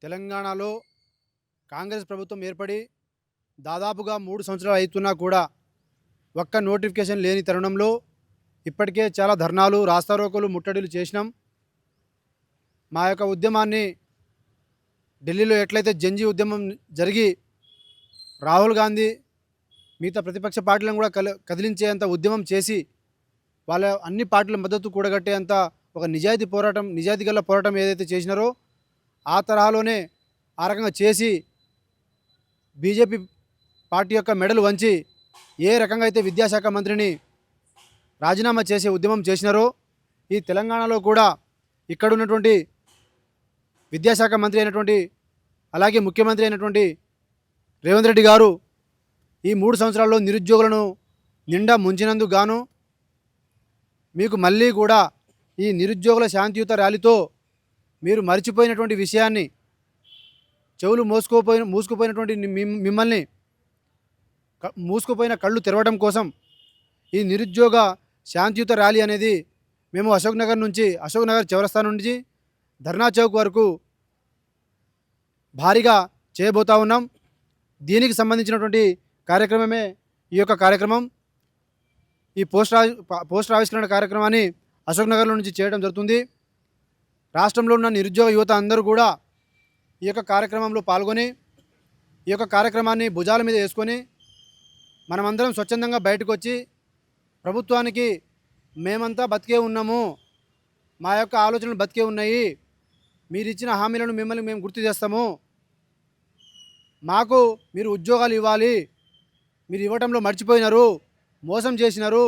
తెలంగాణలో కాంగ్రెస్ ప్రభుత్వం ఏర్పడి దాదాపుగా 3 సంవత్సరాలు అవుతున్నా కూడా ఒక్క నోటిఫికేషన్ లేని తరుణంలో ఇప్పటికే చాలా ధర్నాలు, రాస్తారోకోలు, ముట్టడిలు చేసినాం. మా యొక్క ఉద్యమాన్ని ఢిల్లీలో ఎట్లయితే జంజీ ఉద్యమం జరిగి రాహుల్ గాంధీ మిగతా ప్రతిపక్ష పార్టీలను కూడా కదిలించేంత ఉద్యమం చేసి వాళ్ళ అన్ని పార్టీల మద్దతు కూడగట్టేంత ఒక నిజాయితీ గల పోరాటం ఏదైతే చేసినారో ఆ తరహాలోనే ఆ రకంగా చేసి బీజేపీ పార్టీ యొక్క మెడలు వంచి ఏ రకంగా అయితే విద్యాశాఖ మంత్రిని రాజీనామా చేసే ఉద్యమం చేసినారో ఈ తెలంగాణలో కూడా ఇక్కడ ఉన్నటువంటి విద్యాశాఖ మంత్రి అయినటువంటి అలాగే ముఖ్యమంత్రి అయినటువంటి రేవంత్ రెడ్డి గారు ఈ 3 సంవత్సరాల్లో నిరుద్యోగులను నిండా ముంచినందుకు గాను మీకు మళ్ళీ కూడా ఈ నిరుద్యోగుల శాంతియుత ర్యాలీతో మీరు మర్చిపోయినటువంటి విషయాన్ని చెవులు మూసుకుపోయినటువంటి మిమ్మల్ని మూసుకుపోయిన కళ్ళు తెరవడం కోసం ఈ నిరుద్యోగ శాంతియుత ర్యాలీ అనేది మేము అశోక్ నగర్ చౌరస్తా నుంచి ధర్నా చౌక్ వరకు భారీగా చేయబోతా ఉన్నాం. దీనికి సంబంధించినటువంటి కార్యక్రమమే ఈ యొక్క కార్యక్రమం. ఈ పోస్టర్ ఆవిష్కరణ కార్యక్రమాన్ని అశోక్ నగర్లో నుంచి చేయడం జరుగుతుంది. రాష్ట్రంలో ఉన్న నిరుద్యోగ యువత అందరూ కూడా ఈ యొక్క కార్యక్రమంలో పాల్గొని ఈ యొక్క కార్యక్రమాన్ని భుజాల మీద వేసుకొని మనమందరం స్వచ్ఛందంగా బయటకు వచ్చి ప్రభుత్వానికి మేమంతా బతికే ఉన్నాము, మా యొక్క ఆలోచనలు బతికే ఉన్నాయి, మీరు ఇచ్చిన హామీలను మిమ్మల్ని మేము గుర్తు చేస్తాము, మాకు మీరు ఉద్యోగాలు ఇవ్వాలి, మీరు ఇవ్వటంలో మర్చిపోయినారు, మోసం చేసినారు,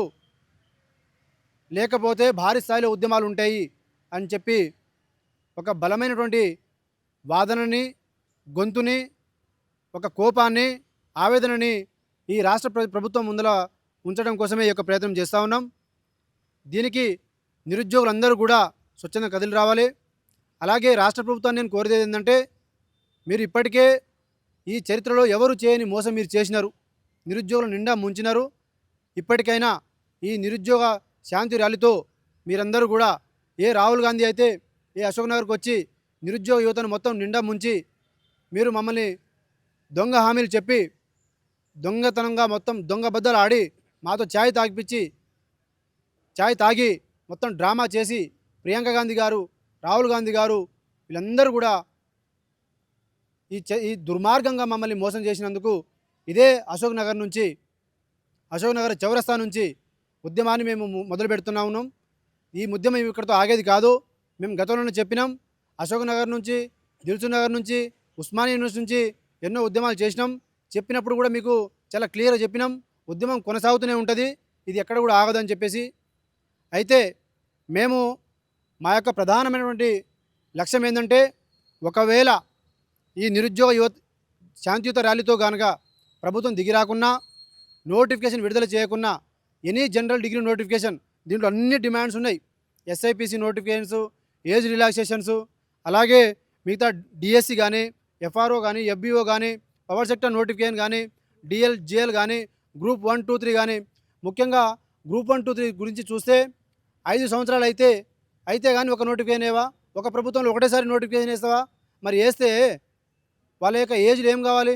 లేకపోతే భారీ స్థాయిలో ఉద్యమాలు ఉంటాయి అని చెప్పి ఒక బలమైనటువంటి వాదనని, గొంతుని, ఒక కోపాన్ని, ఆవేదనని ఈ రాష్ట్ర ప్రభుత్వం ముందర ఉంచడం కోసమే ఈ యొక్క ప్రయత్నం చేస్తూ ఉన్నాం. దీనికి నిరుద్యోగులందరూ కూడా స్వచ్ఛందంగా కదిలి రావాలి. అలాగే రాష్ట్ర ప్రభుత్వాన్ని నేను కోరేది ఏంటంటే, మీరు ఇప్పటికే ఈ చరిత్రలో ఎవరు చేయని మోసం మీరు చేసినారు, నిరుద్యోగులు నిండా ముంచినారు. ఇప్పటికైనా ఈ నిరుద్యోగ శాంతి ర్యాలీతో మీరందరూ కూడా ఏ రాహుల్ గాంధీ అయితే ఏ అశోక్ నగర్కి వచ్చి నిరుద్యోగ యువతను మొత్తం నిండా ముంచి మీరు మమ్మల్ని దొంగ హామీలు చెప్పి దొంగతనంగా మొత్తం దొంగ బద్దలు ఆడి మాతో ఛాయ్ తాగి మొత్తం డ్రామా చేసి ప్రియాంక గాంధీ గారు, రాహుల్ గాంధీ గారు వీళ్ళందరూ కూడా ఈ దుర్మార్గంగా మమ్మల్ని మోసం చేసినందుకు ఇదే అశోక్ నగర్ చౌరస్తా నుంచి ఉద్యమాన్ని మేము మొదలు పెడుతున్నా ఉన్నాం. ఈ ఉద్యమం ఇక్కడితో ఆగేది కాదు. మేము గతంలోనే చెప్పినాం, అశోక్ నగర్ నుంచి, దిల్సుఖ్ నగర్ నుంచి, ఉస్మానియా యూనివర్సిటీ నుంచి ఎన్నో ఉద్యమాలు చేసినాం. చెప్పినప్పుడు కూడా మీకు చాలా క్లియర్గా చెప్పినాం, ఉద్యమం కొనసాగుతూనే ఉంటుంది, ఇది ఎక్కడ కూడా ఆగదని చెప్పేసి. అయితే మేము మా యొక్క ప్రధానమైనటువంటి లక్ష్యం ఏంటంటే, ఒకవేళ ఈ నిరుద్యోగ యువత శాంతియుత ర్యాలీతో కనుక ప్రభుత్వం దిగి రాకున్నా, నోటిఫికేషన్ విడుదల చేయకున్నా, ఎనీ జనరల్ డిగ్రీ నోటిఫికేషన్ దీంట్లో అన్ని డిమాండ్స్ ఉన్నాయి. ఎస్ఐపిసి నోటిఫికేషన్స్, ఏజ్ రిలాక్సేషన్స్, అలాగే మిగతా డిఎస్సి కానీ, ఎఫ్ఆర్ఓ కానీ, ఎఫ్బిఓ కానీ, పవర్ సెక్టర్ నోటిఫికేషన్ కానీ, జిఎల్ కానీ, గ్రూప్ 1, 2, 3 కానీ, ముఖ్యంగా గ్రూప్ 1, 2, 3 గురించి చూస్తే 5 సంవత్సరాలు అయితే కానీ ఒక నోటిఫికేషన్ ఏవా? ఒక ప్రభుత్వంలో ఒకటేసారి నోటిఫికేషన్ వేస్తావా? మరి వేస్తే వాళ్ళ యొక్క ఏజ్లు ఏం కావాలి,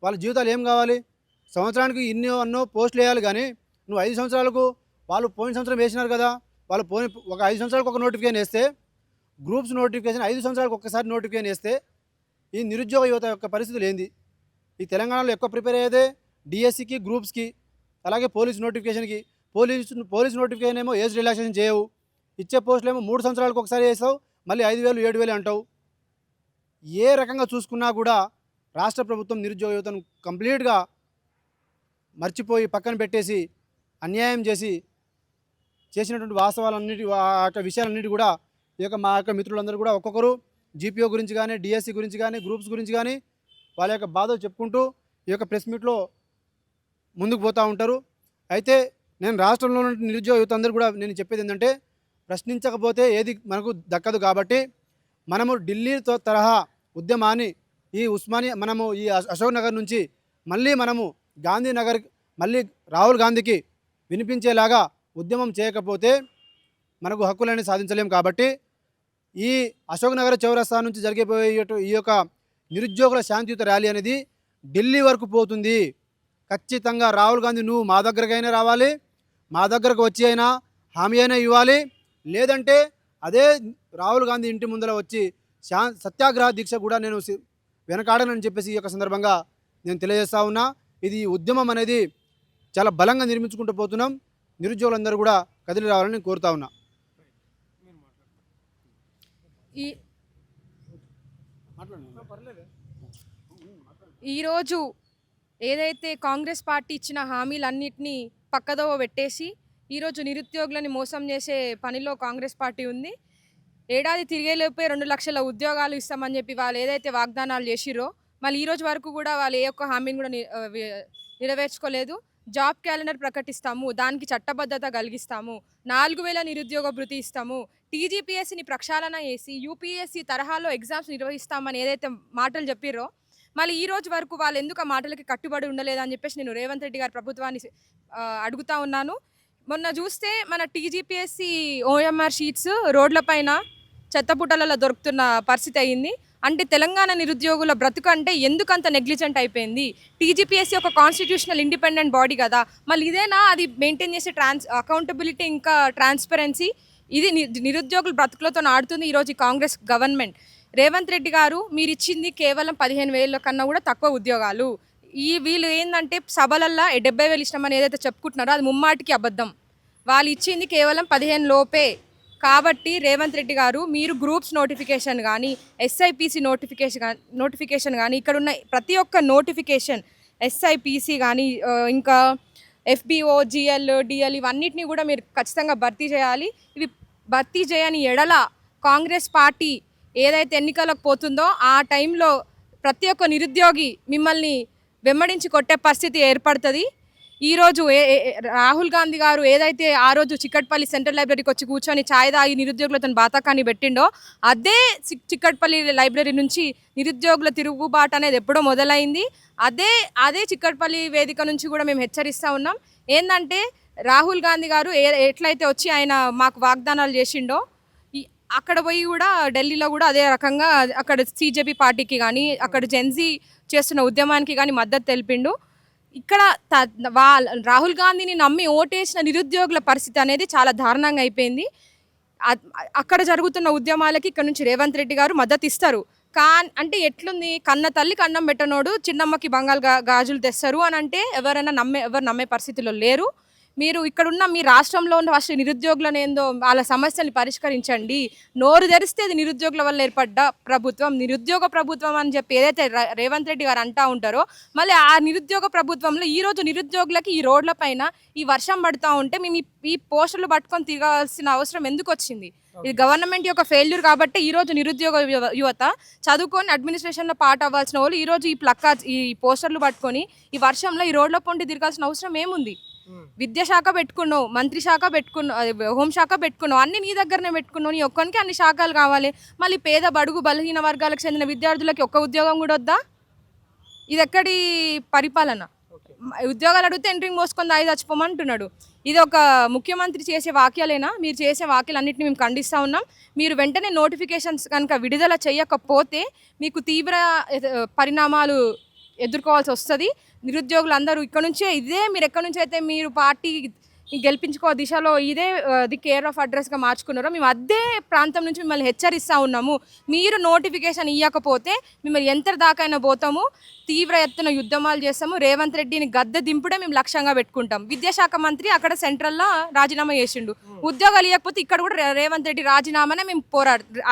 వాళ్ళ జీవితాలు ఏం కావాలి? సంవత్సరానికి అన్నో పోస్టులు వేయాలి. కానీ నువ్వు 5 సంవత్సరాలకు, వాళ్ళు పోయిన సంవత్సరం వేసినారు కదా, వాళ్ళు ఒక 5 సంవత్సరాలకు ఒక నోటిఫికేషన్ వేస్తే, గ్రూప్స్ నోటిఫికేషన్ 5 సంవత్సరాలకు ఒక్కసారి నోటిఫికేషన్ వేస్తే ఈ నిరుద్యోగ యువత యొక్క పరిస్థితులు ఏంది? ఈ తెలంగాణలో ఎక్కువ ప్రిపేర్ అయ్యేదే డిఎస్సికి, గ్రూప్స్కి, అలాగే పోలీస్ నోటిఫికేషన్కి. పోలీస్ నోటిఫికేషన్ ఏమో ఏజ్ రిలాక్సేషన్ చేయవు, ఇచ్చే పోస్టులు ఏమో 3 సంవత్సరాలకు ఒకసారి వేస్తావు, మళ్ళీ 5,000, 7,000 అంటావు. ఏ రకంగా చూసుకున్నా కూడా రాష్ట్ర ప్రభుత్వం నిరుద్యోగ యువతను కంప్లీట్గా మర్చిపోయి పక్కన పెట్టేసి అన్యాయం చేసినటువంటి విషయాలన్నిటి కూడా మా యొక్క మిత్రులందరూ కూడా ఒక్కొక్కరు జీపీఓ గురించి కానీ, డిఎస్సి గురించి కానీ, గ్రూప్స్ గురించి కానీ వాళ్ళ యొక్క బాధలు చెప్పుకుంటూ ఈ యొక్క ప్రెస్ మీట్లో ముందుకు పోతూ ఉంటారు. అయితే నేను రాష్ట్రంలో ఉన్న నిరుద్యోగ యువత అందరూ కూడా నేను చెప్పేది ఏంటంటే, ప్రశ్నించకపోతే ఏది మనకు దక్కదు. కాబట్టి మనము ఢిల్లీతో తరహా ఉద్యమాన్ని మనము ఈ అశోక్ నగర్ నుంచి మనము గాంధీనగర్ మళ్ళీ రాహుల్ గాంధీకి వినిపించేలాగా ఉద్యమం చేయకపోతే మనకు హక్కులన్నీ సాధించలేం. కాబట్టి ఈ అశోక్ నగర్ చౌరస్తా నుంచి జరిగిపోయే ఈ యొక్క నిరుద్యోగుల శాంతియుత ర్యాలీ అనేది ఢిల్లీ వరకు పోతుంది. ఖచ్చితంగా రాహుల్ గాంధీ నువ్వు మా దగ్గరకైనా రావాలి, మా దగ్గరకు వచ్చి అయినా హామీ అయినా ఇవ్వాలి, లేదంటే అదే రాహుల్ గాంధీ ఇంటి ముందర వచ్చి సత్యాగ్రహ దీక్ష కూడా నేను వెనకాడనని చెప్పేసి ఈ యొక్క సందర్భంగా నేను తెలియజేస్తా ఉన్నా. ఇది ఉద్యమం అనేది చాలా బలంగా నిర్మించుకుంటూ పోతున్నాం. నిరుద్యోగులందరూ కూడా కదిలి రావాలని కోరుతా ఉన్నా. ఈరోజు ఏదైతే కాంగ్రెస్ పార్టీ ఇచ్చిన హామీలన్నింటినీ పక్కదోవ పెట్టేసి ఈరోజు నిరుద్యోగులని మోసం చేసే పనిలో కాంగ్రెస్ పార్టీ ఉంది. ఏడాది తిరిగేలోపే 2 లక్షల ఉద్యోగాలు ఇస్తామని చెప్పి వాళ్ళు ఏదైతే వాగ్దానాలు చేసిరో మళ్ళీ ఈరోజు వరకు కూడా వాళ్ళు ఏ ఒక్క హామీని కూడా నెరవేర్చుకోలేదు. జాబ్ క్యాలెండర్ ప్రకటిస్తాము, దానికి చట్టబద్ధత కలిగిస్తాము, 4000 నిరుద్యోగ భృతి ఇస్తాము, టీజీపీఎస్సీని ప్రక్షాళన చేసి యూపీఎస్సీ తరహాలో ఎగ్జామ్స్ నిర్వహిస్తామని ఏదైతే మాటలు చెప్పిరో మళ్ళీ ఈ రోజు వరకు వాళ్ళు ఎందుకు ఆ మాటలకి కట్టుబడి ఉండలేదని చెప్పేసి నేను రేవంత్ రెడ్డి గారి ప్రభుత్వాన్ని అడుగుతా ఉన్నాను. మొన్న చూస్తే మన టీజీపీఎస్సీ ఓఎంఆర్ షీట్స్ రోడ్లపైన చెత్తపుట్టలలో దొరుకుతున్న పరిస్థితి అయ్యింది. అంటే తెలంగాణ నిరుద్యోగుల బ్రతుకు అంటే ఎందుకంత నెగ్లిజెంట్ అయిపోయింది? టీజీపీఎస్సీ ఒక కాన్స్టిట్యూషనల్ ఇండిపెండెంట్ బాడీ కదా, మళ్ళీ ఇదేనా అది మెయింటైన్ చేసే అకౌంటబిలిటీ ఇంకా ట్రాన్స్పరెన్సీ? ఇది నిరుద్యోగుల బ్రతుకులతో ఆడుతుంది ఈరోజు కాంగ్రెస్ గవర్నమెంట్. రేవంత్ రెడ్డి గారు మీరు ఇచ్చింది కేవలం 15,000 కన్నా కూడా తక్కువ ఉద్యోగాలు. వీళ్ళు ఏంటంటే సభలల్లో 70,000 ఇష్టమని ఏదైతే చెప్పుకుంటున్నారో అది ముమ్మాటికి అబద్ధం. వాళ్ళు ఇచ్చింది కేవలం 15 లోపే. కాబట్టి రేవంత్ రెడ్డి గారు మీరు గ్రూప్స్ నోటిఫికేషన్ కానీ ఎస్ఐపిసి నోటిఫికేషన్ కానీ ఇక్కడ ఉన్న ప్రతి ఒక్క నోటిఫికేషన్ ఎస్ఐపిసి కానీ ఇంకా ఎఫ్బిఓ జిఎల్ డిఎల్ ఇవన్నిటిని కూడా మీరు ఖచ్చితంగా భర్తీ చేయాలి. ఇవి భర్తీ చేయని ఎడల కాంగ్రెస్ పార్టీ ఏదైతే ఎన్నికలకు పోతుందో ఆ టైంలో ప్రతి ఒక్క నిరుద్యోగి మిమ్మల్ని వెంబడించి కొట్టే పరిస్థితి ఏర్పడుతుంది. ఈరోజు రాహుల్ గాంధీ గారు ఏదైతే ఆ రోజు చిక్కట్పల్లి సెంట్రల్ లైబ్రరీకి వచ్చి కూర్చొని ఛాయ్ తాగి నిరుద్యోగులతో బాతాకాన్ని పెట్టిండో అదే చిక్కట్పల్లి లైబ్రరీ నుంచి నిరుద్యోగుల తిరుగుబాటు అనేది ఎప్పుడో మొదలైంది. అదే చిక్కట్పల్లి వేదిక నుంచి కూడా మేము హెచ్చరిస్తూ ఉన్నాం. ఏంటంటే రాహుల్ గాంధీ గారు ఎట్లయితే వచ్చి ఆయన మాకు వాగ్దానాలు చేసిండో అక్కడ పోయి కూడా ఢిల్లీలో కూడా అదే రకంగా అక్కడ సిజేపీ పార్టీకి కానీ అక్కడ జెన్జీ చేస్తున్న ఉద్యమానికి కానీ మద్దతు తెలిపిండు. ఇక్కడ రాహుల్ గాంధీని నమ్మి ఓటేసిన నిరుద్యోగుల పరిస్థితి అనేది చాలా దారుణంగా అయిపోయింది. అక్కడ జరుగుతున్న ఉద్యమాలకి ఇక్కడ నుంచి రేవంత్ రెడ్డి గారు మద్దతు ఇస్తారు. అంటే ఎట్లుంది, కన్న తల్లి కన్నం పెట్టనోడు చిన్నమ్మకి బంగాల్ గాజులు తెస్తారు అని అంటే ఎవరు నమ్మే పరిస్థితిలో లేరు. మీరు ఇక్కడున్న మీ రాష్ట్రంలో ఉన్న ఫస్ట్ నిరుద్యోగులను ఏందో వాళ్ళ సమస్యల్ని పరిష్కరించండి. నోరు తెరిస్తే అది నిరుద్యోగుల వల్ల ఏర్పడ్డ ప్రభుత్వం, నిరుద్యోగ ప్రభుత్వం అని చెప్పి ఏదైతే రేవంత్ రెడ్డి గారు అంటూ ఉంటారో మళ్ళీ ఆ నిరుద్యోగ ప్రభుత్వంలో ఈరోజు నిరుద్యోగులకి ఈ రోడ్ల పైన ఈ వర్షం పడుతూ ఉంటే మేము ఈ పోస్టులు పట్టుకొని తిరగాల్సిన అవసరం ఎందుకు వచ్చింది? ఇది గవర్నమెంట్ యొక్క ఫెయిల్యూర్ కాబట్టి ఈరోజు నిరుద్యోగ యువత చదువుకొని అడ్మినిస్ట్రేషన్లో పార్ట్ అవ్వాల్సిన వాళ్ళు ఈరోజు ఈ పోస్టర్లు పట్టుకొని ఈ వర్షంలో ఈ రోడ్ల పొంటి తిరగాల్సిన అవసరం ఏముంది? విద్యాశాఖ పెట్టుకున్నావు, మంత్రి శాఖ పెట్టుకున్నావు, హోంశాఖ పెట్టుకున్నావు, అన్ని నీ దగ్గరనే పెట్టుకున్నావు. నీ ఒక్కరికి అన్ని శాఖలు కావాలి. మళ్ళీ పేద బడుగు బలహీన వర్గాలకు చెందిన విద్యార్థులకి ఒక్క ఉద్యోగం కూడా వద్దా? ఇది ఎక్కడి పరిపాలన? ఉద్యోగాలు అడిగితే ఎంట్రింగ్ మోసుకొని దాయి చచ్చిపోమంటున్నాడు. ఇది ఒక ముఖ్యమంత్రి చేసే వాక్యాలేనా? మీరు చేసే వాక్యాలు అన్నింటినీ మేము ఖండిస్తూ ఉన్నాం. మీరు వెంటనే నోటిఫికేషన్స్ కనుక విడుదల చేయకపోతే మీకు తీవ్ర పరిణామాలు ఎదుర్కోవాల్సి వస్తుంది. నిరుద్యోగులు అందరూ మీరు ఎక్కడి నుంచి అయితే మీరు పార్టీ గెలిపించుకో దిశలో ది కేర్ ఆఫ్ అడ్రస్గా మార్చుకున్నారో మేము అదే ప్రాంతం నుంచి మిమ్మల్ని హెచ్చరిస్తూ ఉన్నాము. మీరు నోటిఫికేషన్ ఇవ్వకపోతే మిమ్మల్ని ఎంత దాకైనా పోతాము, తీవ్ర ఎత్తున యుద్ధమాలు చేస్తాము. రేవంత్ రెడ్డిని గద్దె దింపుడే మేము లక్ష్యంగా పెట్టుకుంటాం. విద్యాశాఖ మంత్రి అక్కడ సెంట్రల్లో రాజీనామా చేసిండు. ఉద్యోగాలు ఇవ్వకపోతే ఇక్కడ కూడా రేవంత్ రెడ్డి రాజీనామానే మేము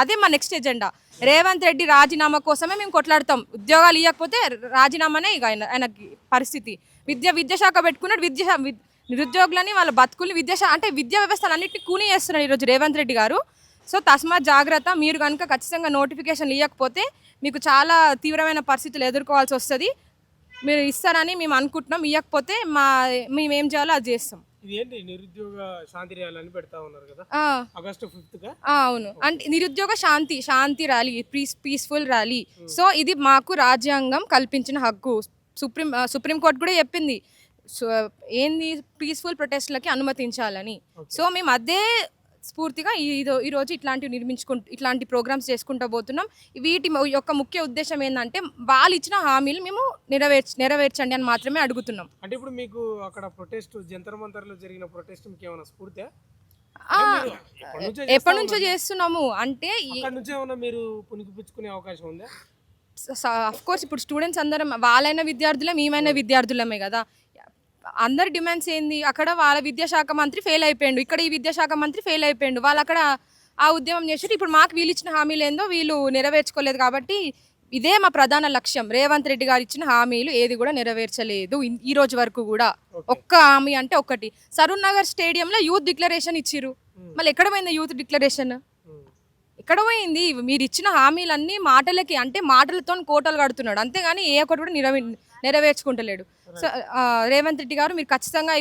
అదే మా నెక్స్ట్ ఎజెండా. రేవంత్ రెడ్డి రాజీనామా కోసమే మేము కొట్లాడతాం. ఉద్యోగాలు ఇవ్వకపోతే రాజీనామానే ఇక ఆయనకి పరిస్థితి. విద్యాశాఖ పెట్టుకున్నాడు. నిరుద్యోగులని వాళ్ళ బతుకుల్ని విద్యా వ్యవస్థలు అన్నింటినీ కూని చేస్తున్నారు ఈరోజు రేవంత్ రెడ్డి గారు. సో తస్మాత్ జాగ్రత్త. మీరు కనుక ఖచ్చితంగా నోటిఫికేషన్ ఇవ్వకపోతే మీకు చాలా తీవ్రమైన పరిస్థితులు ఎదుర్కోవాల్సి వస్తుంది. మీరు ఇస్తారని మేము అనుకుంటున్నాం. ఇవ్వకపోతే మేమేం చేయాలో అది చేస్తాం. నిరుద్యోగ శాంతి ర్యాలీ పెడతా ఉన్నారు కదా, ఆగస్టు 5th. అవును, అంటే నిరుద్యోగ శాంతి ర్యాలీ, పీస్ఫుల్ ర్యాలీ. సో ఇది మాకు రాజ్యాంగం కల్పించిన హక్కు. సుప్రీంకోర్టు కూడా చెప్పింది ఏంది పీస్ఫుల్ ప్రొటెస్ట్లకి అనుమతించాలని. సో మేము అదే స్ఫూర్తిగా ఈరోజు ఇట్లాంటి ప్రోగ్రామ్స్ చేసుకుంటూ పోతున్నాం. వీటి యొక్క ముఖ్య ఉద్దేశం ఏంటంటే వాళ్ళు ఇచ్చిన హామీలు మేము నెరవేర్చండి అని మాత్రమే అడుగుతున్నాం. అంటే ఇప్పుడు మీకు అక్కడ ప్రొటెస్ట్ జంతర్ మంతర్లో జరిగిన ప్రొటెస్ట్ మీకు ఏమైనా స్ఫూర్తి ఎప్పటి నుంచో చేస్తున్నాము అంటే నుంచి ఏమైనా మీరు పుణికిపుచ్చుకునే అవకాశం ఉందా? అఫ్ కోర్స్ ఇప్పుడు స్టూడెంట్స్ అందరం వాళ్ళైన విద్యార్థులే మేమైనా విద్యార్థులమే కదా. అందరి డిమాండ్స్ ఏంది, అక్కడ వాళ్ళ విద్యాశాఖ మంత్రి ఫెయిల్ అయిపోయిండు, ఇక్కడ ఈ విద్యాశాఖ మంత్రి ఫెయిల్ అయిపోయిండు, వాళ్ళు అక్కడ ఆ ఉద్యమం చేసి ఇప్పుడు మాకు వీళ్ళు ఇచ్చిన హామీలు ఏందో వీళ్ళు నెరవేర్చుకోలేదు. కాబట్టి ఇదే మా ప్రధాన లక్ష్యం. రేవంత్ రెడ్డి గారు ఇచ్చిన హామీలు ఏది కూడా నెరవేర్చలేదు ఈ రోజు వరకు కూడా. ఒక్క హామీ అంటే ఒక్కటి, సరూర్ నగర్ స్టేడియంలో యూత్ డిక్లరేషన్ ఇచ్చిర్రు, మళ్ళీ ఎక్కడ పోయింది యూత్ డిక్లరేషన్? ఎక్కడ పోయింది? మీరు ఇచ్చిన హామీలన్నీ మాటలకి, అంటే మాటలతో కోటలు కడుతున్నాడు, అంతేగాని ఏ ఒక్కటి కూడా నెరవేర్చుకుంటలేడు. సో రేవంత్ రెడ్డి గారు మీరు ఖచ్చితంగా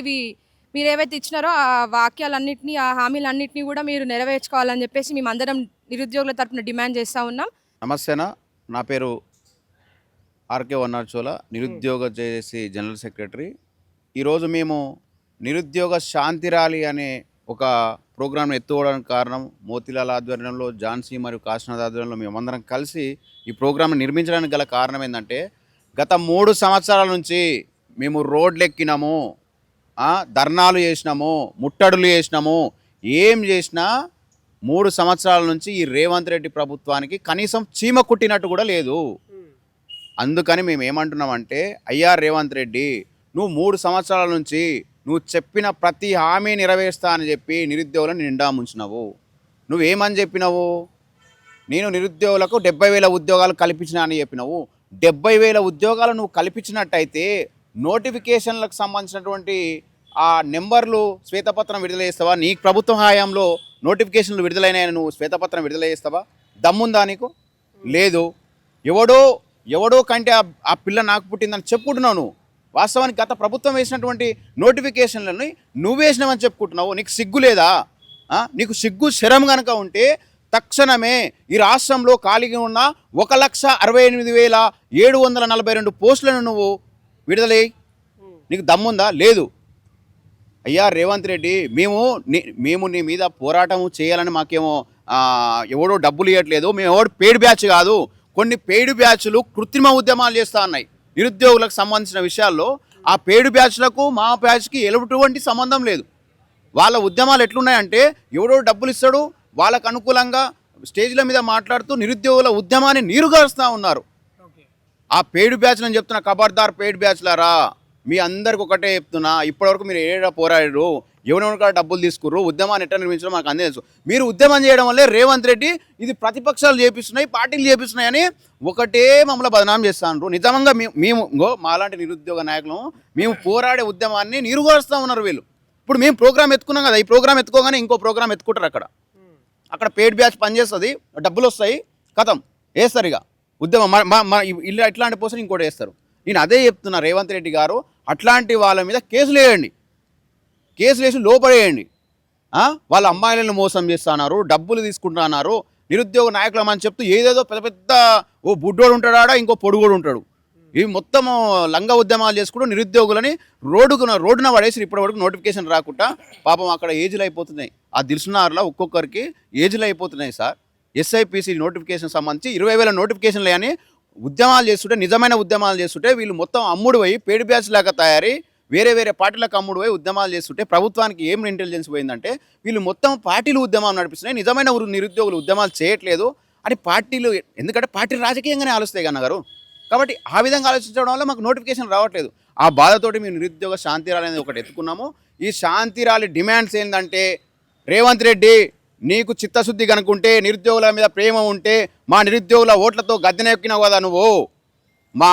మీరు ఏవైతే ఇచ్చినారో ఆ వాక్యాలన్నింటినీ, ఆ హామీలన్నింటినీ కూడా మీరు నెరవేర్చుకోవాలని చెప్పేసి మేము అందరం నిరుద్యోగుల తరఫున డిమాండ్ చేస్తూ ఉన్నాం. నమస్తేనా, నా పేరు ఆర్కే వన్నార్చోల, నిరుద్యోగ జేఏసీ జనరల్ సెక్రటరీ. ఈరోజు మేము నిరుద్యోగ శాంతి ర్యాలీ అనే ఒక ప్రోగ్రామ్ను ఎత్తుకోవడానికి కారణం మోతీలాల్ ఆధ్వర్యంలో, ఝాన్సీ మరియు కాశీనాథ్ ఆధ్వర్యంలో మేమందరం కలిసి ఈ ప్రోగ్రామ్ను నిర్మించడానికి గల కారణం ఏంటంటే గత 3 సంవత్సరాల నుంచి మేము రోడ్లు ఎక్కినాము, ధర్నాలు చేసినాము, ముట్టడులు చేసినాము. ఏం చేసినా 3 సంవత్సరాల నుంచి ఈ రేవంత్ రెడ్డి ప్రభుత్వానికి కనీసం చీమ కుట్టినట్టు కూడా లేదు. అందుకని మేము ఏమంటున్నామంటే, అయ్యా రేవంత్ రెడ్డి, నువ్వు 3 సంవత్సరాల నుంచి నువ్వు చెప్పిన ప్రతి హామీ నెరవేరుస్తా అని చెప్పి నిరుద్యోగులను నిండా ముంచినావు. నువ్వేమని చెప్పినావు? నేను నిరుద్యోగులకు 70,000 ఉద్యోగాలు కల్పించినా అని చెప్పినావు. 70,000 ఉద్యోగాలు నువ్వు కల్పించినట్టయితే నోటిఫికేషన్లకు సంబంధించినటువంటి ఆ నెంబర్లు శ్వేతపత్రం విడుదల చేస్తావా? నీ ప్రభుత్వ హయాంలో నోటిఫికేషన్లు విడుదలైనాయని నువ్వు శ్వేతపత్రం విడుదల చేస్తావా? దమ్ముందా నీకు? లేదు. ఎవడో కంటే ఆ పిల్ల నాకు పుట్టిందని చెప్పుకుంటున్నావు నువ్వు. వాస్తవానికి గత ప్రభుత్వం వేసినటువంటి నోటిఫికేషన్లని నువ్వు వేసినావని చెప్పుకుంటున్నావు. నీకు సిగ్గు లేదా? నీకు సిగ్గు శరం కనుక ఉంటే తక్షణమే ఈ రాష్ట్రంలో ఖాళీగా ఉన్న 1,68,742 పోస్టులను నువ్వు విడుదలయ్యి. నీకు దమ్ముందా? లేదు. అయ్యా రేవంత్ రెడ్డి, మేము నీ మీద పోరాటం చేయాలని మాకేమో ఎవడో డబ్బులు ఇవ్వట్లేదు. మేము ఎవడు పెయిడ్ బ్యాచ్ కాదు. కొన్ని పెయిడ్ బ్యాచ్లు కృత్రిమ ఉద్యమాలు చేస్తూ ఉన్నాయి నిరుద్యోగులకు సంబంధించిన విషయాల్లో. ఆ పెయిడ్ బ్యాచ్లకు మా బ్యాచ్కి ఎటువంటి సంబంధం లేదు. వాళ్ళ ఉద్యమాలు ఎట్లున్నాయంటే, ఎవడో డబ్బులు ఇస్తాడు, వాళ్ళకు అనుకూలంగా స్టేజ్ల మీద మాట్లాడుతూ నిరుద్యోగుల ఉద్యమాన్ని నీరుగారుస్తూ ఉన్నారు. ఆ పెయిడ్ బ్యాచ్లు అని చెప్తున్నా, ఖబర్దార్ పెయిడ్ బ్యాచ్లారా, మీ అందరికి ఒకటే చెప్తున్నా, ఇప్పటివరకు మీరు ఏడా పోరాడారు, ఎవరెవరికాడ డబ్బులు తీసుకుర్రు, ఉద్యమాన్ని ఎట్లా నిర్మించడం మాకు అందే తెలుసు. మీరు ఉద్యమం చేయడం వల్లే రేవంత్ రెడ్డి ఇది ప్రతిపక్షాలు చేపిస్తున్నాయి, పార్టీలు చేపిస్తున్నాయని ఒకటే మమ్మల్ని బదనాం చేస్తాను. నిజంగా మేము మాలాంటి నిరుద్యోగ నాయకులు మేము పోరాడే ఉద్యమాన్ని నీరుగారుస్తూ ఉన్నారు వీళ్ళు. ఇప్పుడు మేము ప్రోగ్రామ్ ఎత్తుకున్నాం కదా, ఈ ప్రోగ్రామ్ ఎత్తుకోగానే ఇంకో ప్రోగ్రామ్ ఎత్తుకుంటారు. అక్కడ పెయిడ్ బ్యాచ్ పనిచేస్తుంది, డబ్బులు వస్తాయి, కథం వేస్తారు. ఇక ఉద్యమం ఇల్లు ఇట్లాంటి పోస్ట్ ఇంకోటి వేస్తారు. నేను అదే చెప్తున్నా, రేవంత్ రెడ్డి గారు అట్లాంటి వాళ్ళ మీద కేసులు వేయండి, కేసులు వేసి లోపడేయండి. వాళ్ళ అమ్మాయిలను మోసం చేస్తున్నారు, డబ్బులు తీసుకుంటున్నారు, నిరుద్యోగ నాయకులమని చెప్తూ ఏదేదో పెద్ద ఓ బుడ్డోడు ఉంటాడా, ఇంకో పొడుగోడు ఉంటాడు. ఇవి మొత్తం లంగ ఉద్యమాలు చేసుకుంటూ నిరుద్యోగులని రోడ్డున పడేసి ఇప్పటివరకు నోటిఫికేషన్ రాకుండా పాపం అక్కడ ఏజ్లు అయిపోతున్నాయి. ఆ దిల్సునార్లో ఒక్కొక్కరికి ఏజ్లు అయిపోతున్నాయి సార్. ఎస్ఐపిసి నోటిఫికేషన్ సంబంధించి 20,000 నోటిఫికేషన్లు అని ఉద్యమాలు చేస్తుంటే, నిజమైన ఉద్యమాలు చేస్తుంటే వీళ్ళు మొత్తం అమ్ముడు పోయి పెయిడ్ బ్యాచ్ లాగా తయారీ వేరే పార్టీలకు అమ్ముడు పోయి ఉద్యమాలు చేస్తుంటే ప్రభుత్వానికి ఏం ఇంటెలిజెన్స్ పోయిందంటే వీళ్ళు మొత్తం పార్టీలు ఉద్యమాలు నడిపిస్తున్నాయి, నిజమైన నిరుద్యోగులు ఉద్యమాలు చేయట్లేదు అని పార్టీలు. ఎందుకంటే పార్టీలు రాజకీయంగానే ఆలోచిస్తాయి కన్నగారు. కాబట్టి ఆ విధంగా ఆలోచించడం వల్ల మాకు నోటిఫికేషన్ రావట్లేదు. ఆ బాధతోటి మేము నిరుద్యోగ శాంతి ర్యాలీ అనేది ఒకటి ఎత్తుకున్నాము. ఈ శాంతి ర్యాలీ డిమాండ్స్ ఏంటంటే, రేవంత్ రెడ్డి నీకు చిత్తశుద్ధి కనుకుంటే, నిరుద్యోగుల మీద ప్రేమ ఉంటే, మా నిరుద్యోగుల ఓట్లతో గద్దెనెక్కినావు కదా నువ్వు, మా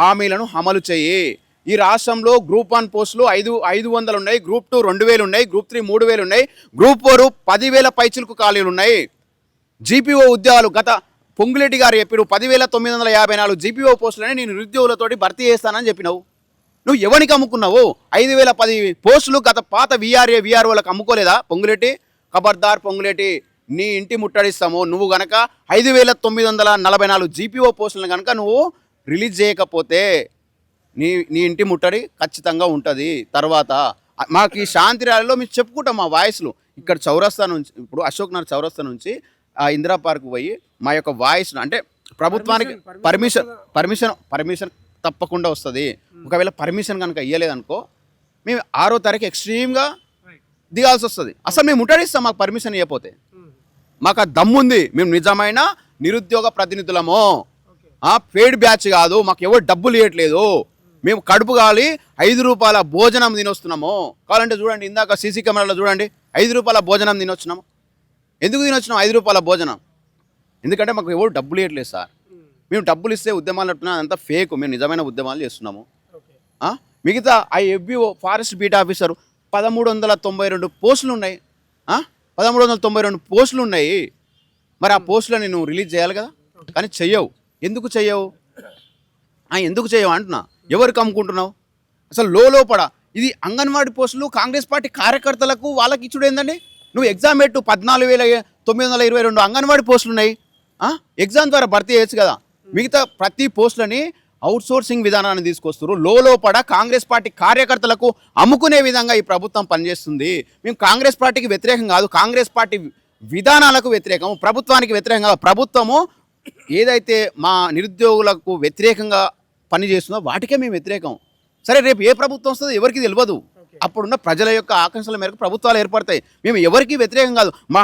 హామీలను అమలు చెయ్యి. ఈ రాష్ట్రంలో గ్రూప్ 1 పోస్టులు 500 ఉన్నాయి, గ్రూప్ 2 2,000 ఉన్నాయి, గ్రూప్ 3 3,000 ఉన్నాయి, గ్రూప్ 4 10,000 పైచిలకు ఖాళీలు ఉన్నాయి. జీపీఓ ఉద్యోగాలు గత పొంగులేటి గారు చెప్పారు 10,954 జీపీఓ పోస్టులని నేను నిరుద్యోగులతోటి భర్తీ చేస్తానని చెప్పినావు. నువ్వు ఎవరికి అమ్ముకున్నావు? 5,010 పోస్టులు గత పాత వీఆర్ఓలకు అమ్ముకోలేదా పొంగులేటి? ఖబర్దార్ పొంగులేటి, నీ ఇంటి ముట్టడిస్తాము. నువ్వు గనక 5,944 జీపీఓ పోస్టులను కనుక నువ్వు రిలీజ్ చేయకపోతే నీ ఇంటి ముట్టడి ఖచ్చితంగా ఉంటుంది. తర్వాత మాకు ఈ శాంతి ర్యాలీలో మేము చెప్పుకుంటాం మా వాయిస్లు. ఇక్కడ చౌరస్తా నుంచి, ఇప్పుడు అశోక్ నగర్ చౌరస్తా నుంచి ఇందిరా పార్క్ పోయి మా యొక్క వాయిస్ను, అంటే ప్రభుత్వానికి పర్మిషన్ తప్పకుండా వస్తుంది. ఒకవేళ పర్మిషన్ కనుక ఇవ్వలేదనుకో మేము 6వ తారీఖు ఎక్స్ట్రీమ్గా దిగాల్సి వస్తుంది. అసలు మేము ముట్టడిస్తాం మాకు పర్మిషన్ ఇవ్వకపోతే. మాకు ఆ దమ్ముంది, మేము నిజమైన నిరుద్యోగ ప్రతినిధులము, పెయిడ్ బ్యాచ్ కాదు, మాకు ఎవరు డబ్బులు ఇవ్వట్లేదు. మేము కడుపు కాలి 5 రూపాయల భోజనం తినొస్తున్నాము. కావాలంటే చూడండి, ఇందాక సీసీ కెమెరాలో చూడండి, 5 రూపాయల భోజనం తినొచ్చినాము. ఎందుకు తినొచ్చినాం 5 రూపాయల భోజనం? ఎందుకంటే మాకు ఎవరు డబ్బులు ఇవ్వట్లేదు సార్. మేము డబ్బులు ఇస్తే ఉద్యమాలు అంటున్నా, అంతా ఫేక్. మేము నిజమైన ఉద్యమాలు చేస్తున్నాము. మిగతా ఆ FBO ఫారెస్ట్ బీట్ ఆఫీసర్ 1392 పోస్టులు ఉన్నాయి. 1392 పోస్టులు ఉన్నాయి. మరి ఆ పోస్టులని నువ్వు రిలీజ్ చేయాలి కదా, కానీ చెయ్యవు. ఎందుకు చెయ్యవు? ఎందుకు చేయవు అంటున్నా. ఎవరికి అమ్ముకుంటున్నావు? అసలు లోపల ఇది అంగన్వాడీ పోస్టులు కాంగ్రెస్ పార్టీ కార్యకర్తలకు వాళ్ళకి ఇచ్చుడు ఏందండి? నువ్వు ఎగ్జామ్ పెట్టు, 14,922 అంగన్వాడీ పోస్టులు ఉన్నాయి. ఎగ్జామ్ ద్వారా భర్తీ చేయొచ్చు కదా. మిగతా ప్రతి పోస్టులని అవుట్సోర్సింగ్ విధానాన్ని తీసుకొస్తారు. లోపల కాంగ్రెస్ పార్టీ కార్యకర్తలకు అమ్ముకునే విధంగా ఈ ప్రభుత్వం పనిచేస్తుంది. మేము కాంగ్రెస్ పార్టీకి వ్యతిరేకం కాదు, కాంగ్రెస్ పార్టీ విధానాలకు వ్యతిరేకం, ప్రభుత్వానికి వ్యతిరేకంగా. ప్రభుత్వము ఏదైతే మా నిరుద్యోగులకు వ్యతిరేకంగా పనిచేస్తుందో వాటికే మేము వ్యతిరేకం. సరే, రేపు ఏ ప్రభుత్వం వస్తుందో ఎవరికి తెలియదు. అప్పుడున్న ప్రజల యొక్క ఆకాంక్షల మేరకు ప్రభుత్వాలు ఏర్పడతాయి. మేము ఎవరికి వ్యతిరేకం కాదు. మా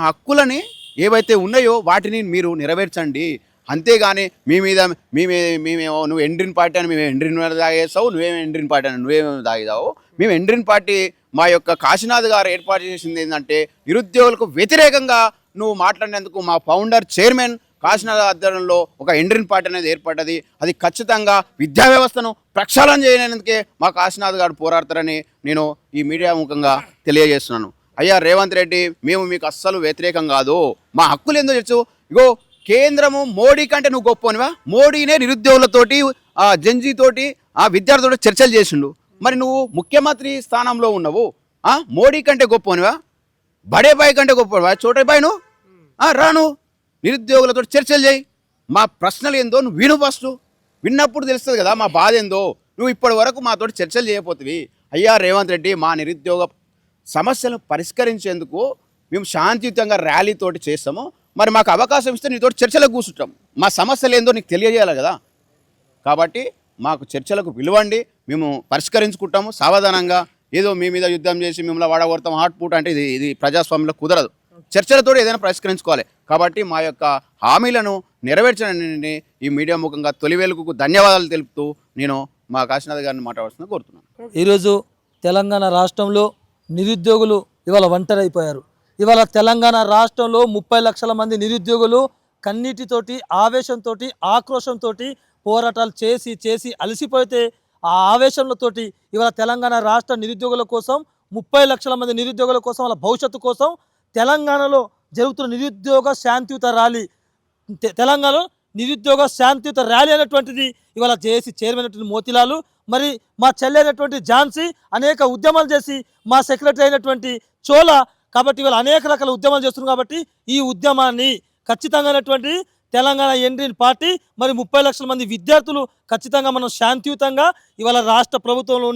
హక్కులని ఏవైతే ఉన్నాయో వాటిని మీరు నెరవేర్చండి. అంతేగాని మేమేమో నువ్వు ఎండ్రిన్ పార్టీ అని మేము ఎండ్రిన్ తాగేస్తావు, నువ్వేమో ఎండ్రిన్ పార్టీ అని నువ్వేమో తాగేదావు. మేము ఎండ్రిన్ పార్టీ మా యొక్క కాశీనాథ్ గారు ఏర్పాటు చేసింది ఏంటంటే నిరుద్యోగులకు వ్యతిరేకంగా నువ్వు మాట్లాడినందుకు మా ఫౌండర్ చైర్మన్ కాశీనాథ్ ఆధ్వర్యంలో ఒక ఎండ్రిన్ పార్టీ అనేది ఏర్పడ్డది. అది ఖచ్చితంగా విద్యా వ్యవస్థను ప్రక్షాళన చేయనందుకే మా కాశీనాథ్ గారు పోరాడతారని నేను ఈ మీడియా ముఖంగా తెలియజేస్తున్నాను. అయ్యా రేవంత్ రెడ్డి, మేము మీకు అస్సలు వ్యతిరేకం కాదు. మా హక్కులు ఎందుకు తెచ్చు? ఇగో కేంద్రము మోడీ కంటే నువ్వు గొప్పనివా? మోడీనే నిరుద్యోగులతోటి జంజీతోటి విద్యార్థులతో చర్చలు చేసిండు. మరి నువ్వు ముఖ్యమంత్రి స్థానంలో ఉన్నావు, మోడీ కంటే గొప్పనివా? బడేబాయి కంటే గొప్పవా? చోటేబాయి నువ్వు రాను నిరుద్యోగులతో చర్చలు చేయి. మా ప్రశ్నలు ఏందో నువ్వు విను. ఫస్ట్ విన్నప్పుడు తెలుస్తుంది కదా మా బాధ ఏందో. నువ్వు ఇప్పటి వరకు మాతో చర్చలు చేయకపోతుంది. అయ్యా రేవంత్ రెడ్డి, మా నిరుద్యోగ సమస్యలను పరిష్కరించేందుకు మేము శాంతియుతంగా ర్యాలీతోటి చేస్తాము. మరి మాకు అవకాశం ఇస్తే నీతో చర్చలకు కూర్చుంటాం. మా సమస్యలు ఏందో నీకు తెలియజేయాలి కదా. కాబట్టి మాకు చర్చలకు పిలవండి, మేము పరిష్కరించుకుంటాము సావధానంగా. ఏదో మీ మీద యుద్ధం చేసి మిమ్మల్ని వాడగొడతాం హాట్ పూట అంటే ఇది ప్రజాస్వామ్యంలో కుదరదు. చర్చలతో ఏదైనా పరిష్కరించుకోవాలి. కాబట్టి మా యొక్క హామీలను నెరవేర్చడానికి ఈ మీడియా ముఖంగా తొలి వెలుగుకు ధన్యవాదాలు తెలుపుతూ నేను మా కాశీనాథ్ గారిని మాట్లాడాల్సిన కోరుతున్నాను. ఈరోజు తెలంగాణ రాష్ట్రంలో నిరుద్యోగులు ఇవాళ ఒంటరైపోయారు. ఇవాళ తెలంగాణ రాష్ట్రంలో 30 లక్షల మంది నిరుద్యోగులు కన్నీటితోటి, ఆవేశంతో, ఆక్రోశంతో పోరాటాలు చేసి అలసిపోతే ఆ ఆవేశంతోటి ఇవాళ తెలంగాణ రాష్ట్ర నిరుద్యోగుల కోసం, 30 లక్షల మంది నిరుద్యోగుల కోసం, వాళ్ళ భవిష్యత్తు కోసం తెలంగాణలో జరుగుతున్న నిరుద్యోగ శాంతియుత ర్యాలీ, తెలంగాణలో నిరుద్యోగ శాంతియుత ర్యాలీ అనేటువంటిది ఇవాళ చేసి చైర్మన్ మోతిలాలు, మరి మా చెల్లెనటువంటి ఝాన్సీ అనేక ఉద్యమాలు చేసి మా సెక్రటరీ అయినటువంటి చోళ. కాబట్టి ఇవాళ అనేక రకాల ఉద్యమాలు చేస్తున్నారు. కాబట్టి ఈ ఉద్యమాన్ని ఖచ్చితంగా తెలంగాణ ఎండ్రిన్ పార్టీ మరి 30 లక్షల మంది విద్యార్థులు ఖచ్చితంగా మనం శాంతియుతంగా ఇవాళ రాష్ట్ర ప్రభుత్వంలో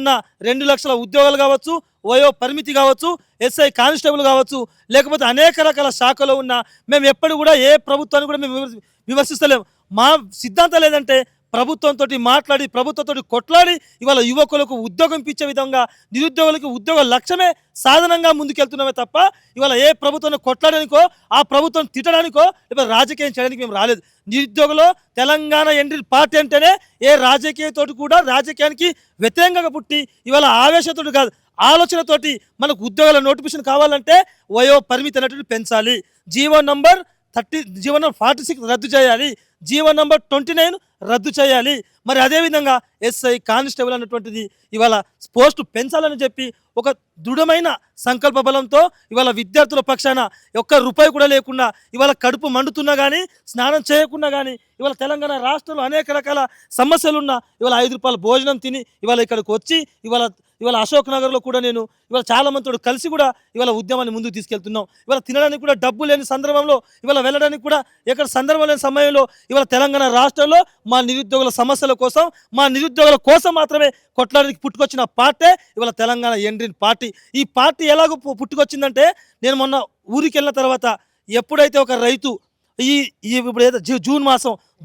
ఉన్న 2 లక్షల ఉద్యోగాలు కావచ్చు, వయో పరిమితి కావచ్చు, ఎస్ఐ కానిస్టేబుల్ కావచ్చు, లేకపోతే అనేక రకాల శాఖలో ఉన్న మేము ఎప్పుడు కూడా ఏ ప్రభుత్వాన్ని కూడా మేము విమర్శిస్తలేము. మా సిద్ధాంతం లేదంటే ప్రభుత్వంతో మాట్లాడి, ప్రభుత్వంతో కొట్లాడి ఇవాళ యువకులకు ఉద్యోగం ఇప్పించే విధంగా నిరుద్యోగులకు ఉద్యోగ లక్ష్యమే సాధనంగా ముందుకెళ్తున్నామే తప్ప ఇవాళ ఏ ప్రభుత్వాన్ని కొట్లాడడానికో, ఆ ప్రభుత్వం తిట్టడానికో, లేకపోతే రాజకీయం చేయడానికి మేము రాలేదు. నిరుద్యోగులు తెలంగాణ ఎండ్రిన్ పార్టీ అంటేనే ఏ రాజకీయతోటి కూడా రాజకీయానికి వ్యతిరేకంగా పుట్టి ఇవాళ ఆవేశంతో కాదు, ఆలోచనతోటి మనకు ఉద్యోగాల నోటిఫికేషన్ కావాలంటే వయో పరిమితి అనేటువంటి పెంచాలి. జీవో నంబర్ 46 రద్దు చేయాలి, జీవో నంబర్ 29 రద్దు చేయాలి. మరి అదేవిధంగా ఎస్ఐ కానిస్టేబుల్ అన్నటువంటిది ఇవాళ పోస్టు పెంచాలని చెప్పి ఒక దృఢమైన సంకల్ప బలంతో ఇవాళ విద్యార్థుల పక్షాన ఒక్క రూపాయి కూడా లేకుండా ఇవాళ కడుపు మండుతున్నా కానీ, స్నానం చేయకుండా కానీ ఇవాళ తెలంగాణ రాష్ట్రంలో అనేక రకాల సమస్యలున్నా ఇవాళ 5 రూపాయల భోజనం తిని ఇవాళ ఇక్కడికి వచ్చి ఇవాళ ఇవాళ అశోక్ నగర్లో కూడా నేను ఇవాళ చాలా మందితో కలిసి కూడా ఇవాళ ఉద్యమాన్ని ముందుకు తీసుకెళ్తున్నాం. ఇవాళ తినడానికి కూడా డబ్బు లేని సందర్భంలో, ఇవాళ వెళ్ళడానికి కూడా ఎక్కడ సందర్భం లేని సమయంలో ఇవాళ తెలంగాణ రాష్ట్రంలో మా నిరుద్యోగుల సమస్యల కోసం, మా నిరుద్యోగుల కోసం మాత్రమే కొట్లాడడానికి పుట్టుకొచ్చిన పార్టీ ఇవాళ తెలంగాణ ఎండ్రిన్ పార్టీ. ఈ పార్టీ ఎలాగో పుట్టుకొచ్చిందంటే, నేను మొన్న ఊరికి వెళ్ళిన తర్వాత ఎప్పుడైతే ఒక రైతు ఈ ఈ ఇప్పుడు ఏదో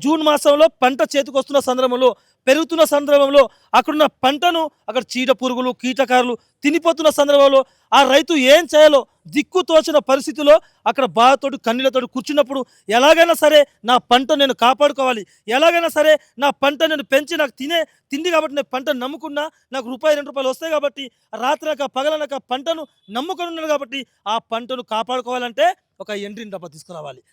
జూన్ మాసంలో పంట చేతికి వస్తున్న సందర్భంలో, పెరుగుతున్న సందర్భంలో అక్కడున్న పంటను అక్కడ చీడ పురుగులు, కీటకారులు తినిపోతున్న సందర్భంలో ఆ రైతు ఏం చేయాలో దిక్కు తోచిన పరిస్థితిలో అక్కడ బాధతోటి కన్నీళ్లతోటి కూర్చున్నప్పుడు, ఎలాగైనా సరే నా పంట నేను కాపాడుకోవాలి, ఎలాగైనా సరే నా పంట నేను పెంచి నాకు తిండి కాబట్టి నేను పంట నమ్ముకున్నా, నాకు ₹2 వస్తాయి కాబట్టి రాత్రనక పగలనక పంటను నమ్ముకొని ఉన్నాను కాబట్టి ఆ పంటను కాపాడుకోవాలంటే ఒక ఎండ్రిన్ డబ్బా తీసుకురావాలి.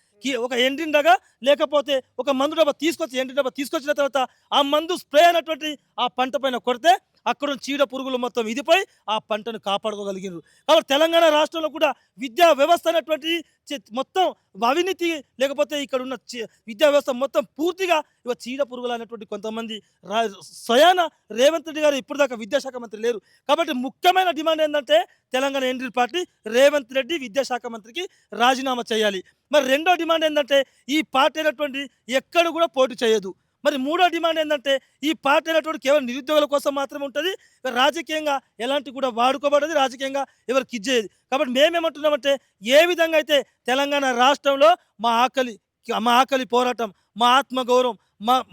ఒక ఎండ్రిన్ డబ్బా లేకపోతే ఒక మందు డబ్బా ఎండ్రిన్ డబ్బా తీసుకొచ్చిన తర్వాత ఆ మందు స్ప్రే అయినటువంటి ఆ పంట పైన కొడితే అక్కడ చీడ పురుగులు మొత్తం ఇదిపై ఆ పంటను కాపాడుకోగలిగినారు. కాబట్టి తెలంగాణ రాష్ట్రంలో కూడా విద్యా వ్యవస్థ అనేటువంటి మొత్తం అవినీతి, లేకపోతే ఇక్కడ ఉన్న విద్యా వ్యవస్థ మొత్తం పూర్తిగా ఇవ చీడ పురుగులు అనేటువంటి కొంతమంది స్వయాన రేవంత్ రెడ్డి గారు ఇప్పుడు దాకా విద్యాశాఖ మంత్రి లేరు. కాబట్టి ముఖ్యమైన డిమాండ్ ఏంటంటే తెలంగాణ ఎండ్రిన్ పార్టీ రేవంత్ రెడ్డి విద్యాశాఖ మంత్రికి రాజీనామా చేయాలి. మరి రెండో డిమాండ్ ఏంటంటే ఈ పార్టీ అనేటువంటి ఎక్కడ కూడా పోటీ చేయదు. మరి మూడో డిమాండ్ ఏంటంటే ఈ పార్టీ అనేటువంటి కేవలం నిరుద్యోగుల కోసం మాత్రమే ఉంటుంది, రాజకీయంగా ఎలాంటి కూడా వాడుకోబడదు, రాజకీయంగా ఎవరికి ఇచ్చేది. కాబట్టి మేమేమంటున్నామంటే, ఏ విధంగా అయితే తెలంగాణ రాష్ట్రంలో మా ఆకలి పోరాటం, మా ఆత్మగౌరవం,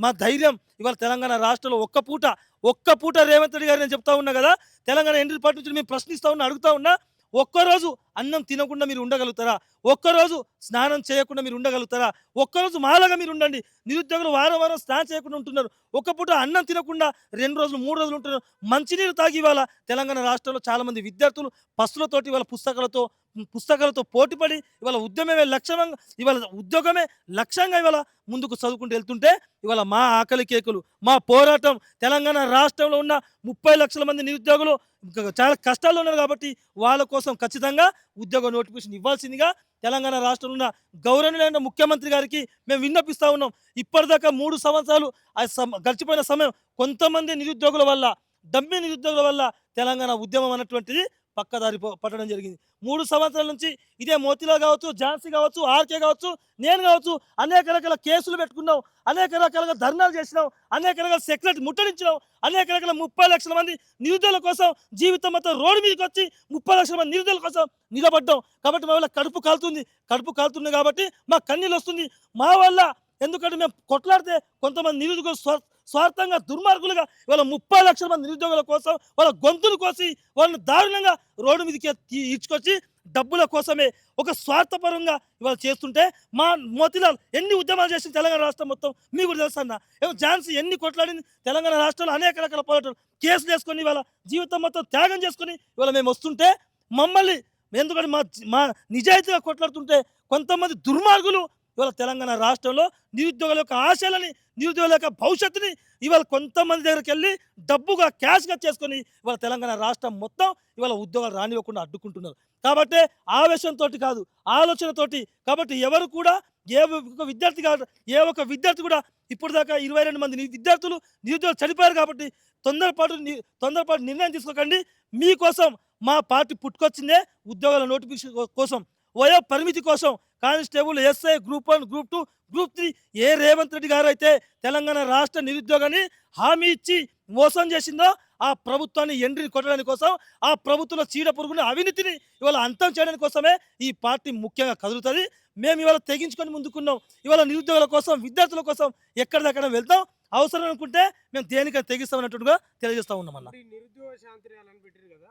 మా ధైర్యం ఇవాళ తెలంగాణ రాష్ట్రంలో ఒక్క పూట రేవంత్ రెడ్డి గారు నేను చెప్తా ఉన్నా కదా, తెలంగాణ ఎండ్రిన్ పార్టీ నుంచి మేము ప్రశ్నిస్తా ఉన్నా, అడుగుతా ఉన్నా, ఒక్కరోజు అన్నం తినకుండా మీరు ఉండగలుగుతారా? ఒక్కరోజు స్నానం చేయకుండా మీరు ఉండగలుగుతారా? ఒక్కరోజు మాలాగా మీరు ఉండండి. నిరుద్యోగులు వారం స్నానం చేయకుండా ఉంటున్నారు, ఒక్క పూట అన్నం తినకుండా 2 రోజులు 3 రోజులు ఉంటున్నారు. మంచినీరు తాగి ఇవాళ తెలంగాణ రాష్ట్రంలో చాలామంది విద్యార్థులు పస్తులతోటి ఇవాళ పుస్తకాలతో పోటీపడి ఇవాళ ఉద్యోగమే లక్ష్యంగా ఇవాళ ముందుకు చదువుకుంటూ వెళ్తుంటే, ఇవాళ మా ఆకలి కేకులు, మా పోరాటం, తెలంగాణ రాష్ట్రంలో ఉన్న 30 లక్షల మంది నిరుద్యోగులు చాలా కష్టాల్లో ఉన్నారు. కాబట్టి వాళ్ళ కోసం ఖచ్చితంగా ఉద్యోగ నోటిఫికేషన్ ఇవ్వాల్సిందిగా తెలంగాణ రాష్ట్రంలో ఉన్న గౌరవనీయులైన ముఖ్యమంత్రి గారికి మేము విన్నపిస్తూ ఉన్నాం. ఇప్పటిదాకా 3 సంవత్సరాలు గడిచిపోయిన సమయం, కొంతమంది నిరుద్యోగుల వల్ల, డమ్మీ నిరుద్యోగుల వల్ల తెలంగాణ ఉద్యమం అన్నటువంటిది పక్కదారి పట్టడం జరిగింది. 3 సంవత్సరాల నుంచి ఇదే మోతీలాల్ కావచ్చు, ఝాన్సీ కావచ్చు, ఆర్కే కావచ్చు, నేను కావచ్చు, అనేక రకాల కేసులు పెట్టుకున్నాం, అనేక రకాలుగా ధర్నాలు చేసినాం, అనేక రకాల సెక్రటరీ ముట్టడించినాం, అనేక రకాల 30 లక్షల మంది నిరుద్యోగుల కోసం జీవితం మొత్తం రోడ్డు మీదకి వచ్చి 30 లక్షల మంది నిరుద్యోగుల కోసం నిలబడ్డాం. కాబట్టి మా వల్ల కడుపు కాలుతుంది కాబట్టి మా కన్నీళ్ళు వస్తుంది మా వల్ల. ఎందుకంటే మేము కొట్లాడితే కొంతమంది నిరుద్యోగులు స్వార్థంగా దుర్మార్గులుగా ఇవాళ 30 లక్షల మంది నిరుద్యోగుల కోసం వాళ్ళ గొంతులు కోసి వాళ్ళని దారుణంగా రోడ్డు మీదకి ఈడ్చుకొచ్చి డబ్బుల కోసమే ఒక స్వార్థపరంగా ఇవాళ చేస్తుంటే, మా మోతీలాల్ ఎన్ని ఉద్యమాలు చేసింది తెలంగాణ రాష్ట్రం మొత్తం మీకు కూడా తెలుసు అన్న. ఝాన్సీ ఎన్ని కొట్లాడింది తెలంగాణ రాష్ట్రంలో, అనేక రకాల పోరాటాలు కేసులు వేసుకొని ఇవాళ జీవితం మొత్తం త్యాగం చేసుకొని ఇవాళ మేము వస్తుంటే, మమ్మల్ని ఎందుకంటే మా నిజాయితీగా కొట్లాడుతుంటే కొంతమంది దుర్మార్గులు ఇవాళ తెలంగాణ రాష్ట్రంలో నిరుద్యోగుల యొక్క ఆశలని, నిరుద్యోగుల యొక్క భవిష్యత్తుని ఇవాళ కొంతమంది దగ్గరికి వెళ్ళి డబ్బుగా క్యాష్గా చేసుకొని ఇవాళ తెలంగాణ రాష్ట్రం మొత్తం ఇవాళ ఉద్యోగాలు రానివ్వకుండా అడ్డుకుంటున్నారు. కాబట్టి ఆవేశంతో కాదు, ఆలోచనతోటి. కాబట్టి ఎవరు కూడా ఏ ఒక్క విద్యార్థి కూడా ఇప్పుడు దాకా 22 మంది విద్యార్థులు నిరుద్యోగులు చనిపోయారు. కాబట్టి తొందరపాటు నిర్ణయం తీసుకోకండి. మీకోసం మా పార్టీ పుట్టుకొచ్చిందే ఉద్యోగాల నోటిఫికేషన్ కోసం, వయో పరిమితి కోసం. Constable, SI, group 1, group 2, group 3 ఏ రేవంత్ రెడ్డి గారు అయితే తెలంగాణ రాష్ట్ర నిరుద్యోగాన్ని హామీ ఇచ్చి మోసం చేసిందో ఆ ప్రభుత్వాన్ని ఎండ్రిని కొట్టడానికి కోసం, ఆ ప్రభుత్వంలో చీడ పురుగుని, అవినీతిని ఇవాళ అంతం చేయడానికి కోసమే ఈ పార్టీ ముఖ్యంగా కదులుతుంది. మేము ఇవాళ తెగించుకొని ముందుకున్నాం. ఇవాళ నిరుద్యోగుల కోసం, విద్యార్థుల కోసం ఎక్కడిదక్కడ వెళ్తాం. అవసరం అనుకుంటే మేము దేనికైనా తెగిస్తామన్నట్టుగా తెలియజేస్తా ఉన్నామన్న. నిరుద్యోగ శాంతిర్యాలని పెట్టారు కదా,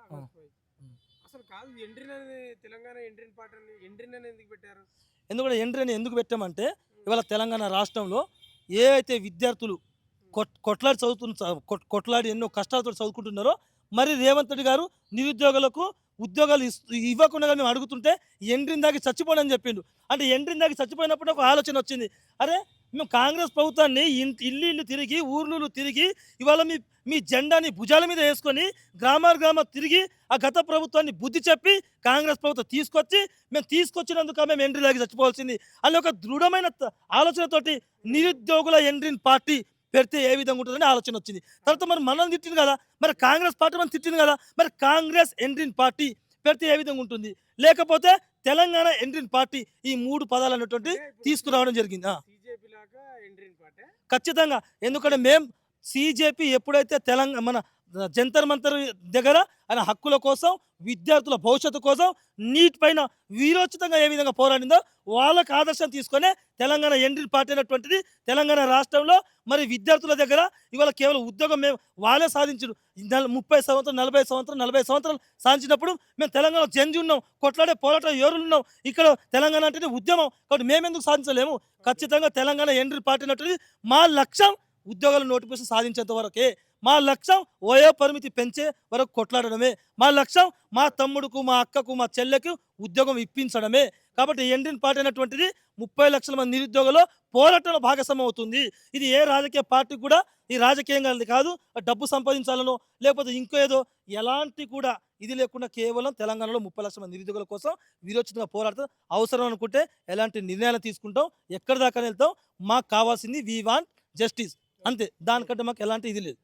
అసలు కాదు ఎండ్రిన్ అని, తెలంగాణ ఎండ్రిన్ పార్టీని ఎండ్రిన్ అని ఎందుకు పెట్టారు? ఎందుకంటే ఎండ్రిన్ ఎందుకు పెట్టామంటే, ఇవాళ తెలంగాణ రాష్ట్రంలో ఏ అయితే విద్యార్థులు కొట్లాడి ఎన్నో కష్టాలతో చదువుకుంటున్నారో, మరి రేవంత్ రెడ్డి గారు నిరుద్యోగులకు ఉద్యోగాలు ఇవ్వకుండా మేము అడుగుతుంటే ఎండ్రిన్ దాకి చచ్చిపోనని చెప్పిండు. అంటే ఎండ్రిన్ దాకి చచ్చిపోయినప్పుడు ఒక ఆలోచన వచ్చింది, అరే మేము కాంగ్రెస్ ప్రభుత్వాన్ని ఇల్లు తిరిగి, ఊర్లు తిరిగి, ఇవాళ మీ జెండాని భుజాల మీద వేసుకొని గ్రామాలు తిరిగి ఆ గత ప్రభుత్వాన్ని బుద్ధి చెప్పి కాంగ్రెస్ ప్రభుత్వం మేము తీసుకొచ్చినందుకు మేము ఎండ్రిన్ దాకి చచ్చిపోవాల్సింది అని ఒక దృఢమైన ఆలోచనతోటి నిరుద్యోగుల ఎండ్రిన్ పార్టీ పెడితే ఏ విధంగా ఉంటుందని ఆలోచన వచ్చింది. తర్వాత మరి మనం తిట్టింది కదా, మరి కాంగ్రెస్ పార్టీ మనం తిట్టింది కదా, మరి కాంగ్రెస్ ఎండ్రిన్ పార్టీ పెడితే ఏ విధంగా ఉంటుంది, లేకపోతే తెలంగాణ ఎండ్రిన్ పార్టీ, ఈ 3 పదాలు అన్నటువంటి తీసుకురావడం జరిగింది. సిజేపీ లాగా ఎండ్రిన్ పార్టీ ఖచ్చితంగా. ఎందుకంటే మేము సీజేపీ ఎప్పుడైతే తెలంగాణ మన జంతర్ మంతర్ దగ్గర ఆయన హక్కుల కోసం, విద్యార్థుల భవిష్యత్తు కోసం, నీట్ పైన వీరోచితంగా ఏ విధంగా పోరాడిందో వాళ్ళకు ఆదర్శం తీసుకొని తెలంగాణ ఎండ్రిన్ పార్టీ అనేటువంటిది తెలంగాణ రాష్ట్రంలో మరి విద్యార్థుల దగ్గర ఇవాళ కేవలం ఉద్యోగం మేము వాళ్ళే సాధించారు. 30 సంవత్సరాలు 40 సంవత్సరాలు సాధించినప్పుడు మేము తెలంగాణ జంజి ఉన్నాం, కొట్లాడే పోరాట యోరులు ఉన్నాం. ఇక్కడ తెలంగాణ అంటేనే ఉద్యమం, కాబట్టి మేమెందుకు సాధించలేము? ఖచ్చితంగా తెలంగాణ ఎండ్రిన్ పార్టీ అనేటువంటిది మా లక్ష్యం ఉద్యోగాల నోటిఫికేషన్ సాధించేంత వరకే. మా లక్ష్యం వయో పరిమితి పెంచే వరకు కొట్లాడడమే. మా లక్ష్యం మా తమ్ముడుకు, మా అక్కకు, మా చెల్లెకు ఉద్యోగం ఇప్పించడమే. కాబట్టి ఎండ్రిన్ పార్టీ అనేటువంటిది 30 లక్షల మంది నిరుద్యోగులు పోరాటంలో భాగస్వామ్యం అవుతుంది. ఇది ఏ రాజకీయ పార్టీ కూడా ఈ రాజకీయంగా కాదు, డబ్బు సంపాదించాలనో లేకపోతే ఇంకో ఏదో ఎలాంటి కూడా ఇది లేకుండా కేవలం తెలంగాణలో 30 లక్షల మంది నిరుద్యోగుల కోసం విరోచితంగా పోరాడతాం. అవసరం అనుకుంటే ఎలాంటి నిర్ణయాలు తీసుకుంటాం, ఎక్కడి దాకా వెళ్తాం. మాకు కావాల్సింది వీ వాంట్ జస్టిస్, అంతే. దానికంటే మాకు ఎలాంటి ఇది లేదు.